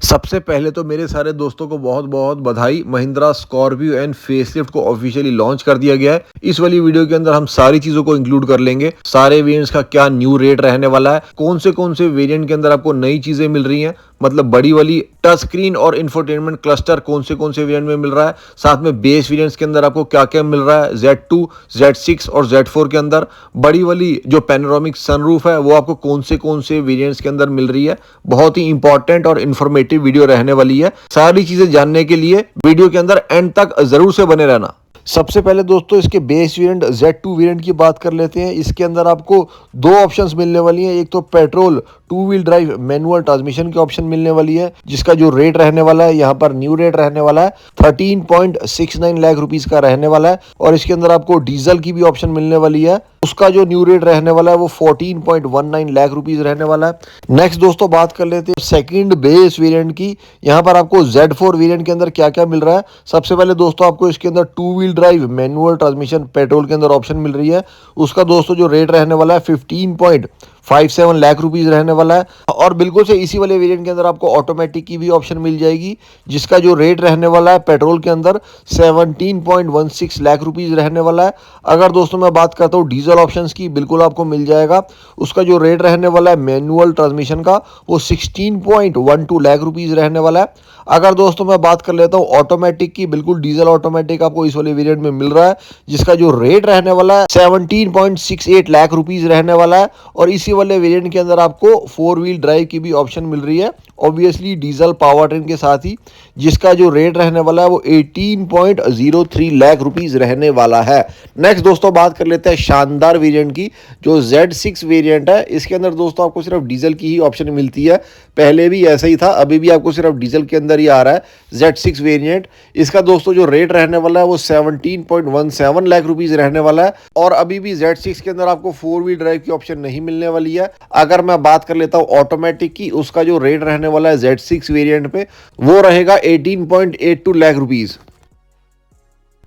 सबसे पहले तो मेरे सारे दोस्तों को बहुत-बहुत बधाई। महिंद्रा स्कॉर्पियो एंड फेसलिफ्ट को ऑफिशियली लॉन्च कर दिया गया है। इस वाली वीडियो के अंदर हम सारी चीज़ों को इंक्लूड कर लेंगे। सारे वेरिएंट्स का क्या न्यू रेट रहने वाला है, कौन से वेरिएंट के अंदर आपको नई चीज़ें मिल रही हैं, मतलब बड़ी वाली टच स्क्रीन और इंफोटेनमेंट क्लस्टर कौन से वेरिएंट में मिल रहा है, साथ में बेस वेरिएंट्स के अंदर आपको क्या-क्या मिल रहा है, Z2, Z6 और Z4 के अंदर। बड़ी वाली जो पैनोरामिक सनरूफ है वो आपको कौन से वेरिएंट्स के अंदर मिल रही है। बहुत ही इंपॉर्टेंट और इन्फॉर्मेटिव वीडियो रहने वाली है। सारी चीजें जानने के लिए वीडियो के अंदर एंड तक जरूर से बने रहना। सबसे पहले दोस्तों इसके बेस वेरिएंट Z2 वेरिएंट की बात कर लेते हैं। इसके अंदर आपको दो ऑप्शंस मिलने वाली हैं। एक तो petrol 2 wheel drive manual transmission की ऑप्शन मिलने वाली है, जिसका जो रेट रहने वाला है, यहाँ पर न्यू रेट रहने वाला है 13.69 लाख रुपीस का रहने वाला है। और इसके अंदर आपको डीजल की भी ऑप्शन मिलने वाली है, उसका जो न्यू रेट रहने वाला है वो 14.19 लाख रुपीस रहने वाला है। नेक्स्ट दोस्तों बात कर लेते हैं सेकंड बेस वेरिएंट की। यहाँ पर आपको Z4 वेरिएंट के अंदर क्या क्या मिल रहा है। सबसे पहले दोस्तों आपको इसके अंदर 2 wheel drive manual transmission petrol के अंदर ऑप्शन मिल रही है। उसका दोस्तों जो रेट रहने वाला है 15.57 लाख रुपीस रहने वाला है। और बिल्कुल से इसी वाले वेरिएंट के अंदर आपको ऑटोमेटिक की भी ऑप्शन मिल जाएगी, जिसका जो रेट रहने वाला है पेट्रोल के अंदर 17.16 लाख रुपीस रहने वाला है। अगर दोस्तों मैं बात करता हूँ डीजल ऑप्शंस की, बिल्कुल आपको मिल जाएगा। उसका जो रेट रहने वाला है मैनुअल ट्रांसमिशन का वो 16.12 लाख रुपीस रहने वाला है। अगर दोस्तों मैं बात कर लेता हूँ ऑटोमेटिक की, बिल्कुल डीजल ऑटोमेटिक आपको इस वाले वेरिएंट में मिल रहा है, जिसका जो रेट रहने वाला है 17.68 लाख रुपीस रहने वाला है। और इसी वाले वेरिएंट के अंदर आपको 4 व्हील ड्राइव की भी ऑप्शन मिल रही है, ऑब्वियसली डीजल पावर ट्रेन के साथ ही, जिसका जो रेट रहने वाला है वो 18.03 लाख रुपीस रहने वाला है। नेक्स्ट दोस्तों बात कर लेते हैं शानदार वेरिएंट की, जो Z6 वेरिएंट है। इसके अंदर दोस्तों आपको सिर्फ डीजल की ही ऑप्शन मिलती है। पहले भी ऐसा ही था, अभी भी आपको सिर्फ डीजल के अंदर ही आ रहा है Z6 वेरिएंट। इसका दोस्तों जो रेट रहने वाला है वो 17.17 लाख रुपीस रहने वाला है। और अभी भी Z6 के अंदर आपको 4 व्हील ड्राइव की ऑप्शन नहीं मिलने वाली है। अगर मैं बात कर लेता हूँ ऑटोमेटिक की, उसका जो रेट रहने वाला है Z6 वेरिएंट पे वो रहेगा 18.82 लाख रुपीस।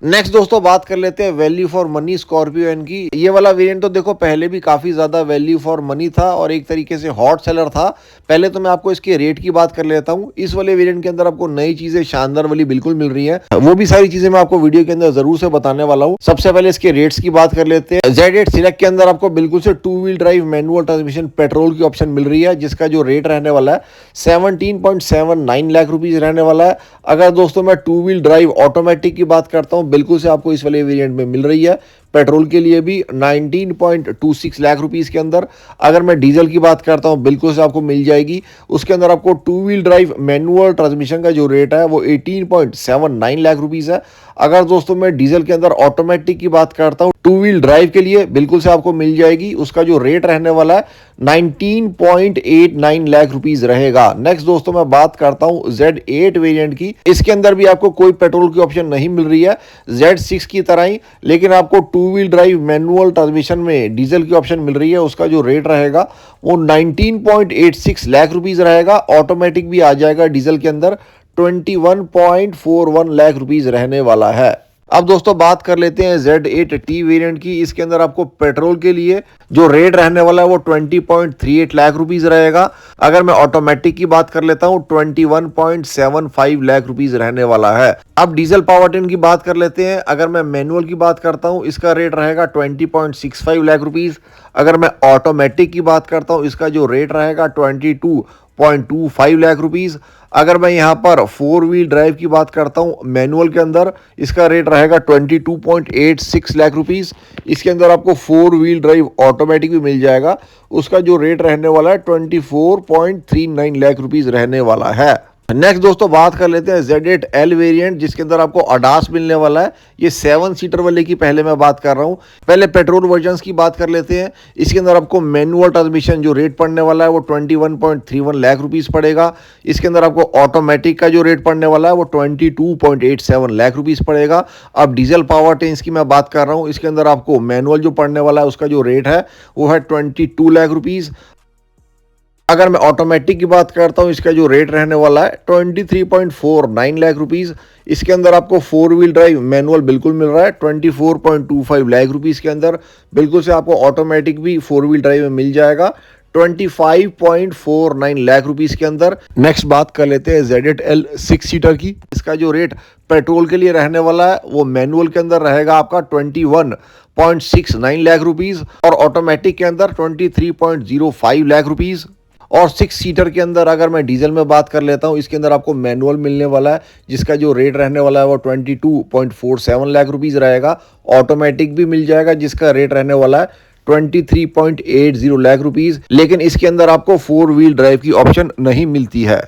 नेक्स्ट दोस्तों बात कर लेते हैं value for money Scorpio N की। ये वाला वेरिएंट तो देखो पहले भी काफी ज्यादा वैल्यू फॉर मनी था और एक तरीके से हॉट सेलर था। पहले तो मैं आपको इसके रेट की बात कर लेता हूँ। इस वाले वेरिएंट के अंदर आपको नई चीजें शानदार वाली बिल्कुल मिल रही है, वो भी सारी चीजें मैं आपको वीडियो के अंदर जरूर से बताने वाला हूँ। सबसे पहले इसके रेट्स की बात कर लेते हैं। Z8 सिलेक्ट के अंदर आपको बिल्कुल से 2 wheel drive manual transmission petrol की ऑप्शन मिल रही है, जिसका जो रेट रहने वाला है 17.79 लाख रुपीज रहने वाला है। अगर दोस्तों मैं 2 व्हील ड्राइव ऑटोमेटिक की बात करता हूँ, बिल्कुल से आपको इस वाले वेरिएंट में मिल रही है पेट्रोल के लिए भी 19.26 लाख रुपीस के अंदर। अगर मैं डीजल की बात करता हूं, बिल्कुल से आपको मिल जाएगी। उसके अंदर आपको 2 व्हील ड्राइव मैनुअल ट्रांसमिशन का जो रेट है वो 18.79 लाख रुपीस है। अगर दोस्तों मैं डीजल के अंदर ऑटोमेटिक की बात करता हूं 2 व्हील ड्राइव के लिए, बिल्कुल से आपको मिल जाएगी। उसका जो रेट रहने वाला है 19.89 लाख रुपीस रहेगा। नेक्स्ट दोस्तों मैं बात करता हूं Z8 वेरिएंट की। इसके अंदर भी आपको कोई पेट्रोल की ऑप्शन नहीं मिल रही है Z6 की तरह ही, लेकिन आपको 2 व्हील ड्राइव मैनुअल ट्रांसमिशन में डीजल की ऑप्शन मिल रही है। उसका जो रेट रहेगा वो 19.86 लाख रुपीस रहेगा। ऑटोमेटिक भी आ जाएगा डीजल के अंदर, 21.41 लाख रुपीस रहने वाला है। अब दोस्तों बात कर लेते हैं Z8T वेरिएंट की। इसके अंदर आपको पेट्रोल के लिए जो रेट रहने वाला है वो 20.38 लाख रुपीस रहेगा। अगर मैं ऑटोमेटिक की बात कर लेता हूं 21.75 लाख रुपीस रहने वाला है। अब डीजल पावर ट्रेन की बात कर लेते हैं। अगर मैं मैनुअल की बात करता हूं, इसका रेट रहेगा 20.65 लाख रुपीस। अगर मैं ऑटोमेटिक की बात करता हूं, इसका जो रेट रहेगा 22.25 लाख रुपीस। अगर मैं यहाँ पर 4 व्हील ड्राइव की बात करता हूँ मैनुअल के अंदर, इसका रेट रहेगा 22.86 लाख रुपीस। इसके अंदर आपको 4 व्हील ड्राइव ऑटोमेटिक भी मिल जाएगा। उसका जो रेट रहने वाला है 24.39 लाख रुपीस रहने वाला है। नेक्स्ट दोस्तों बात कर लेते हैं Z8L वेरिएंट, जिसके अंदर आपको अडास मिलने वाला है। ये 7 सीटर वाले की पहले मैं बात कर रहा हूँ। पहले पेट्रोल वर्जन्स की बात कर लेते हैं। इसके अंदर आपको मैनुअल ट्रांसमिशन जो रेट पड़ने वाला है वो 21.31 लाख रुपीस पड़ेगा। इसके अंदर आपको ऑटोमेटिक का जो रेट पड़ने वाला है वो 22.87 लाख रुपीस पड़ेगा। अब डीजल पावर ट्रेन्स की मैं बात कर रहा हूँ। इसके अंदर आपको मैनुअल जो पड़ने वाला है उसका जो रेट है वो है 22 लाख रुपीस। अगर मैं ऑटोमेटिक की बात करता हूं, इसका जो रेट रहने वाला है 23.49 लाख रुपीस। इसके अंदर आपको 4 व्हील ड्राइव मैनुअल बिल्कुल मिल रहा है 24.25 लाख रुपीस के अंदर। बिल्कुल से आपको ऑटोमेटिक भी 4 व्हील ड्राइव में मिल जाएगा 25.49 लाख रुपीस के अंदर। नेक्स्ट बात कर लेते हैं ZL 6 सीटर की। इसका जो रेट पेट्रोल के लिए रहने वाला है वो मैनुअल के अंदर रहेगा आपका 21.69 लाख रुपीस और ऑटोमेटिक के अंदर 23.05 लाख रुपीस। और 6 सीटर के अंदर अगर मैं डीजल में बात कर लेता हूं, इसके अंदर आपको मैनुअल मिलने वाला है जिसका जो रेट रहने वाला है वो 22.47 लाख रुपीस रहेगा। ऑटोमेटिक भी मिल जाएगा जिसका रेट रहने वाला है 23.80 लाख रुपीस, लेकिन इसके अंदर आपको 4 व्हील ड्राइव की ऑप्शन नहीं मिलती है।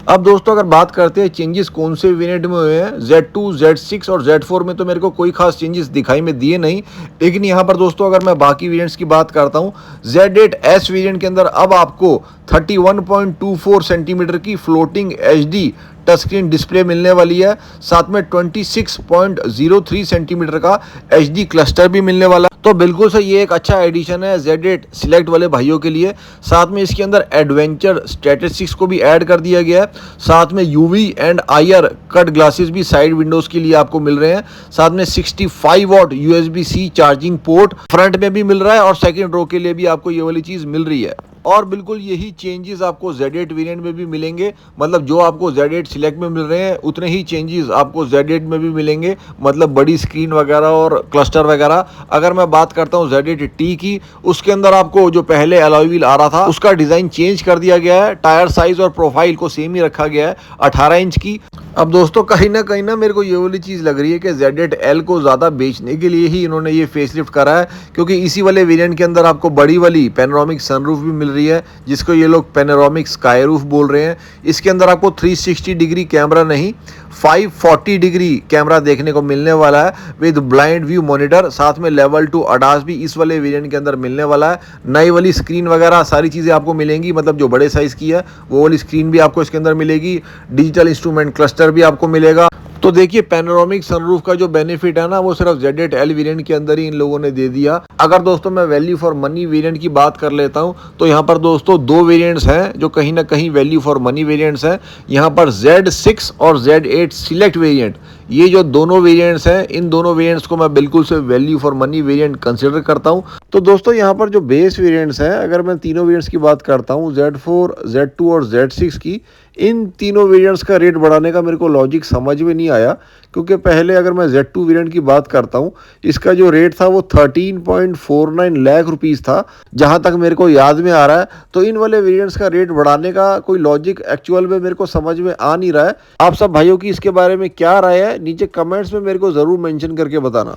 अब दोस्तों अगर बात करते हैं चेंजेस कौन से वेरिएंट में हुए हैं, Z2, Z6 और Z4 में तो मेरे को कोई खास चेंजेस दिखाई में दिए नहीं, लेकिन यहाँ पर दोस्तों अगर मैं बाकी वेरिएंट्स की बात करता हूँ, Z8S वेरिएंट के अंदर अब आपको 31.24 सेंटीमीटर की floating HD touch screen display मिलने वाली है। साथ में 26.03 सेंटीमीटर का HD क्लस्टर भी मिलने वाला है। तो बिल्कुल से ये एक अच्छा एडिशन है Z8 सिलेक्ट वाले भाइयों के लिए। साथ में इसके अंदर एडवेंचर स्टैटिस्टिक्स को भी ऐड कर दिया गया है। साथ में UV and IR cut glasses भी साइड विंडोज के लिए आपको मिल रहे हैं। साथ में 65 what USB-C charging port front में भी मिल रहा है और सेकेंड रो के लिए भी आपको ये वाली चीज मिल रही है। और बिल्कुल यही चेंजेस आपको Z8 वेरिएंट में भी मिलेंगे, मतलब जो आपको Z8 सिलेक्ट में मिल रहे हैं उतने ही चेंजेस आपको Z8 में भी मिलेंगे, मतलब बड़ी स्क्रीन वगैरह और क्लस्टर वगैरह। अगर मैं बात करता हूं Z8T की, उसके अंदर आपको जो पहले अलॉय व्हील आ रहा था उसका डिज़ाइन चेंज कर दिया गया है। टायर साइज और प्रोफाइल को सेम ही रखा गया है 18 इंच की। अब दोस्तों कहीं ना मेरे को ये वाली चीज़ लग रही है कि Z8L को ज़्यादा बेचने के लिए ही इन्होंने ये फेसलिफ्ट करा है, क्योंकि इसी वाले वेरिएंट के अंदर आपको बड़ी वाली पैनोरामिक सनरूफ भी मिल रही है जिसको ये लोग पैनोरामिक स्काई रूफ बोल रहे हैं। इसके अंदर आपको 360 डिग्री कैमरा नहीं 540 डिग्री कैमरा देखने को मिलने वाला है विद ब्लाइंड व्यू मॉनिटर। साथ में लेवल 2 ADAS भी इस वाले वेरिएंट के अंदर मिलने वाला है। नई वाली स्क्रीन वगैरह सारी चीज़ें आपको मिलेंगी, मतलब जो बड़े साइज़ की है वो वाली स्क्रीन भी आपको इसके अंदर मिलेगी। डिजिटल इंस्ट्रूमेंट क्लस्टर भी आपको मिलेगा। तो देखिए पैनोरामिक सनरूफ का जो बेनिफिट है ना वो सिर्फ Z8L वेरिएंट के अंदर ही इन लोगों ने दे दिया। अगर दोस्तों मैं वैल्यू फॉर मनी वेरिएंट की बात कर लेता हूं तो यहाँ पर दोस्तों दो वेरिएंट्स हैं जो कहीं ना कहीं वैल्यू फॉर मनी वेरिएंट्स हैं। यहाँ पर Z6 और Z8 सिलेक्ट वेरिएंट, ये जो दोनों वेरिएंट्स हैं, इन दोनों वेरिएंट्स को मैं बिल्कुल से value for money variant consider करता हूं। तो दोस्तों यहाँ पर जो बेस वेरिएंट्स हैं, अगर मैं तीनों वेरिएंट्स की बात करता हूं Z4, Z2 और Z6 की, इन तीनों वेरिएंट्स का रेट बढ़ाने का मेरे को लॉजिक समझ में नहीं आया, क्योंकि पहले अगर मैं Z2 वेरिएंट की बात करता हूं, इसका जो रेट था वो 13.49 लाख रुपीस था जहां तक मेरे को याद में आ रहा है। तो इन वाले वेरिएंट्स का रेट बढ़ाने का कोई लॉजिक एक्चुअल में मेरे को समझ में आ नहीं रहा है। आप सब भाइयों की इसके बारे में क्या राय है, नीचे कमेंट्स में मेरे को ज़रूर मेंशन करके बताना।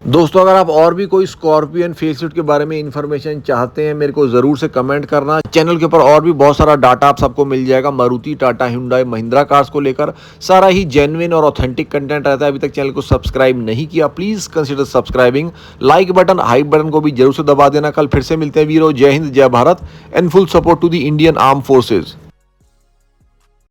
दोस्तों अगर आप और भी कोई स्कॉर्पियन फेसलिफ्ट के बारे में इंफॉर्मेशन चाहते हैं मेरे को ज़रूर से कमेंट करना। चैनल के ऊपर और भी बहुत सारा डाटा आप सबको मिल जाएगा मारुति, टाटा, hyundai, महिंद्रा कार्स को लेकर। सारा ही जेन्युइन और ऑथेंटिक कंटेंट रहता है। अभी तक चैनल को सब्सक्राइब नहीं किया, please consider subscribing. Like button, hype button को भी जरूर से दबा देना। कल फिर से मिलते हैं वीरो। जय हिंद, जय Bharat and full support to the Indian arm forces.